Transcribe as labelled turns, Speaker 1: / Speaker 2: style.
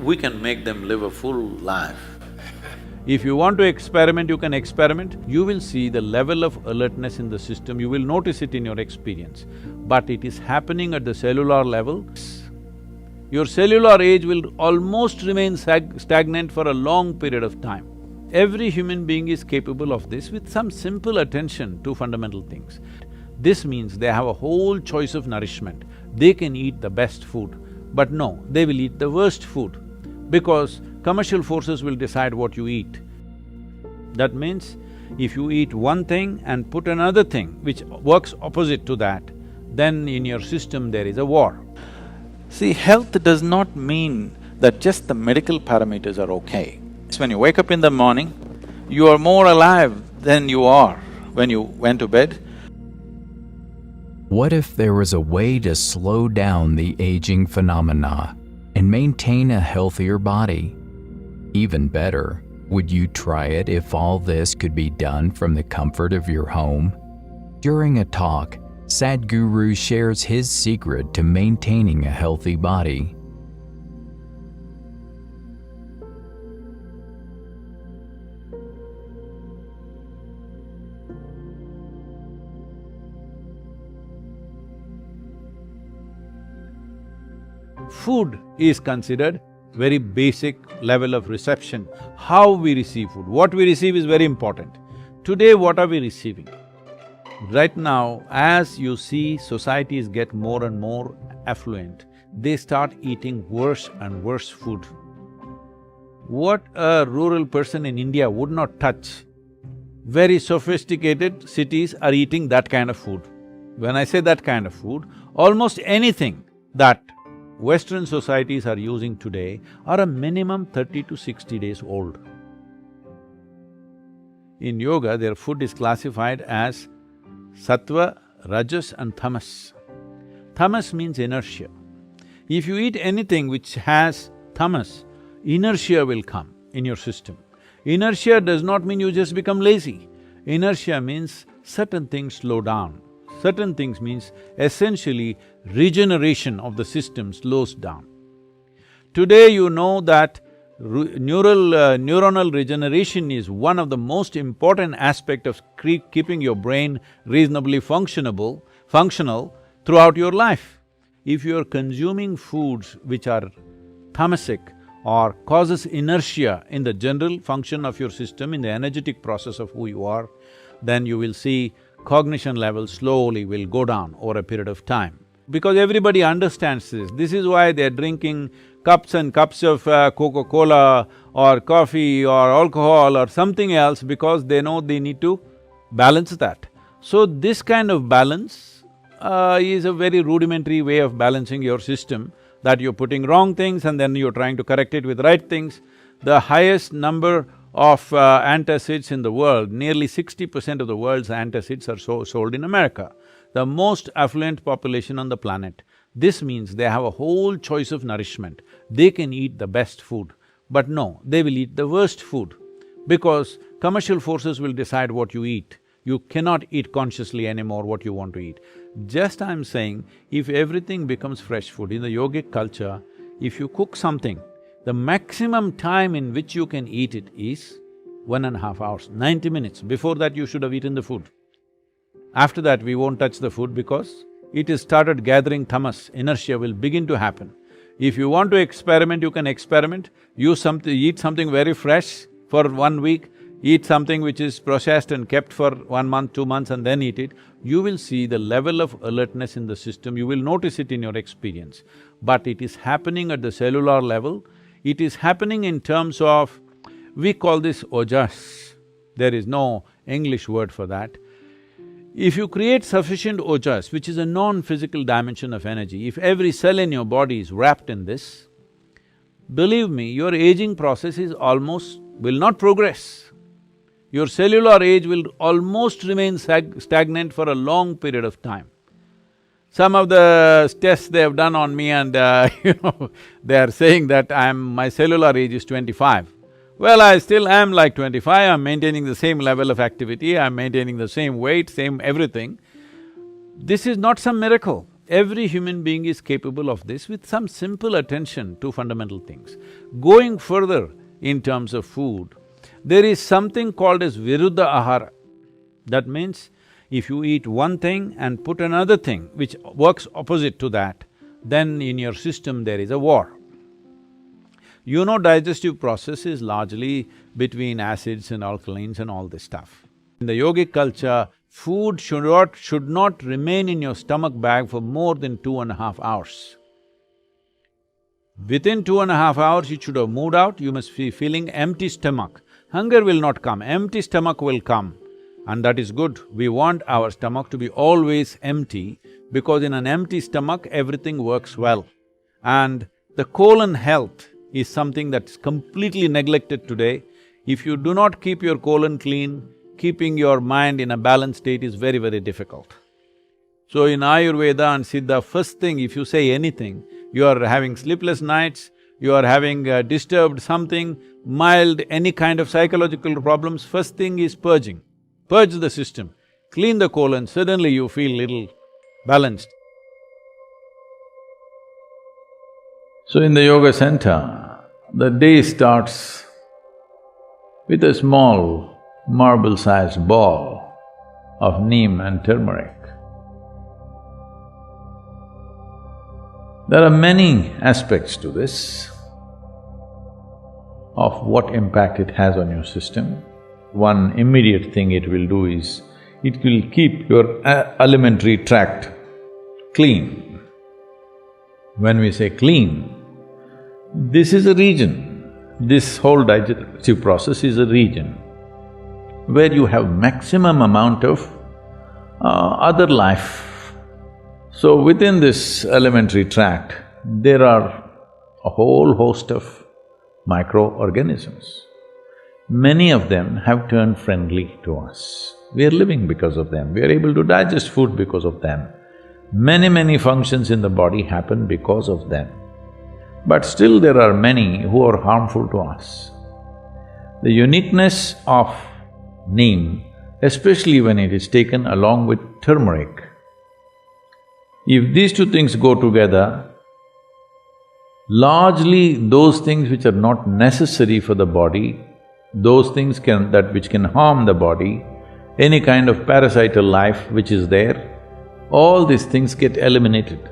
Speaker 1: we can make them live a full life.
Speaker 2: If you want to experiment, you can experiment. You will see the level of alertness in the system, you will notice it in your experience. But it is happening at the cellular level. Your cellular age will almost remain stagnant for a long period of time. Every human being is capable of this with some simple attention to fundamental things. This means they have a whole choice of nourishment. They can eat the best food, but no, they will eat the worst food because commercial forces will decide what you eat. That means, if you eat one thing and put another thing which works opposite to that, then in your system there is a war.
Speaker 1: See, health does not mean that just the medical parameters are okay. When you wake up in the morning, you are more alive than you are when you went to bed.
Speaker 3: What if there was a way to slow down the aging phenomena and maintain a healthier body? Even better, would you try it if all this could be done from the comfort of your home? During a talk, Sadhguru shares his secret to maintaining a healthy body.
Speaker 2: Food is considered very basic level of reception. How we receive food, what we receive is very important. Today, what are we receiving? Right now, as you see societies get more and more affluent, they start eating worse and worse food. What a rural person in India would not touch, very sophisticated cities are eating that kind of food. When I say that kind of food, almost anything that Western societies are using today are a minimum 30 to 60 days old. In yoga, their food is classified as sattva, rajas and tamas. Tamas means inertia. If you eat anything which has tamas, inertia will come in your system. Inertia does not mean you just become lazy. Inertia means certain things slow down. Certain things means essentially regeneration of the system slows down. Today you know that neuronal regeneration is one of the most important aspect of keeping your brain reasonably functional throughout your life. If you are consuming foods which are tamasic or causes inertia in the general function of your system, in the energetic process of who you are, then you will see cognition levels slowly will go down over a period of time. Because everybody understands this. This is why they're drinking cups and cups of Coca-Cola or coffee or alcohol or something else, because they know they need to balance that. So this kind of balance is a very rudimentary way of balancing your system, that you're putting wrong things and then you're trying to correct it with right things. The highest number of antacids in the world, nearly 60% of the world's antacids are sold in America, the most affluent population on the planet. This means they have a whole choice of nourishment. They can eat the best food, but no, they will eat the worst food because commercial forces will decide what you eat. You cannot eat consciously anymore what you want to eat. Just I'm saying, if everything becomes fresh food, in the yogic culture, if you cook something, the maximum time in which you can eat it is 1.5 hours, 90 minutes. Before that, you should have eaten the food. After that, we won't touch the food because it has started gathering tamas, inertia will begin to happen. If you want to experiment, you can experiment. Eat something very fresh for 1 week, eat something which is processed and kept for 1 month, 2 months and then eat it. You will see the level of alertness in the system, you will notice it in your experience. But it is happening at the cellular level. It is happening in terms of, we call this ojas, there is no English word for that. If you create sufficient ojas, which is a non-physical dimension of energy, if every cell in your body is wrapped in this, believe me, your aging process will not progress. Your cellular age will almost remain stagnant for a long period of time. Some of the tests they have done on me and they are saying that my cellular age is 25. Well, I still am like 25, I'm maintaining the same level of activity, I'm maintaining the same weight, same everything. This is not some miracle. Every human being is capable of this with some simple attention to fundamental things. Going further in terms of food, there is something called as viruddha ahara. That means, if you eat one thing and put another thing which works opposite to that, then in your system there is a war. You know, digestive process is largely between acids and alkalines and all this stuff. In the yogic culture, food should not remain in your stomach bag for more than 2.5 hours. Within 2.5 hours, it should have moved out, you must be feeling empty stomach. Hunger will not come, empty stomach will come. And that is good. We want our stomach to be always empty, because in an empty stomach, everything works well. And the colon health is something that's completely neglected today. If you do not keep your colon clean, keeping your mind in a balanced state is very, very difficult. So in Ayurveda and Siddha, first thing if you say anything, you are having sleepless nights, you are having disturbed something, mild, any kind of psychological problems, first thing is purging. Purge the system, clean the colon, suddenly you feel little balanced.
Speaker 1: So in the yoga center, the day starts with a small marble-sized ball of neem and turmeric. There are many aspects to this of what impact it has on your system. One immediate thing it will do is, it will keep your alimentary tract clean. When we say clean, this is a region, this whole digestive process is a region where you have maximum amount of other life. So within this alimentary tract, there are a whole host of microorganisms. Many of them have turned friendly to us. We are living because of them, we are able to digest food because of them. Many functions in the body happen because of them. But still there are many who are harmful to us. The uniqueness of neem, especially when it is taken along with turmeric, if these two things go together, largely those things which are not necessary for the body, those things which can harm the body, any kind of parasital life which is there, all these things get eliminated.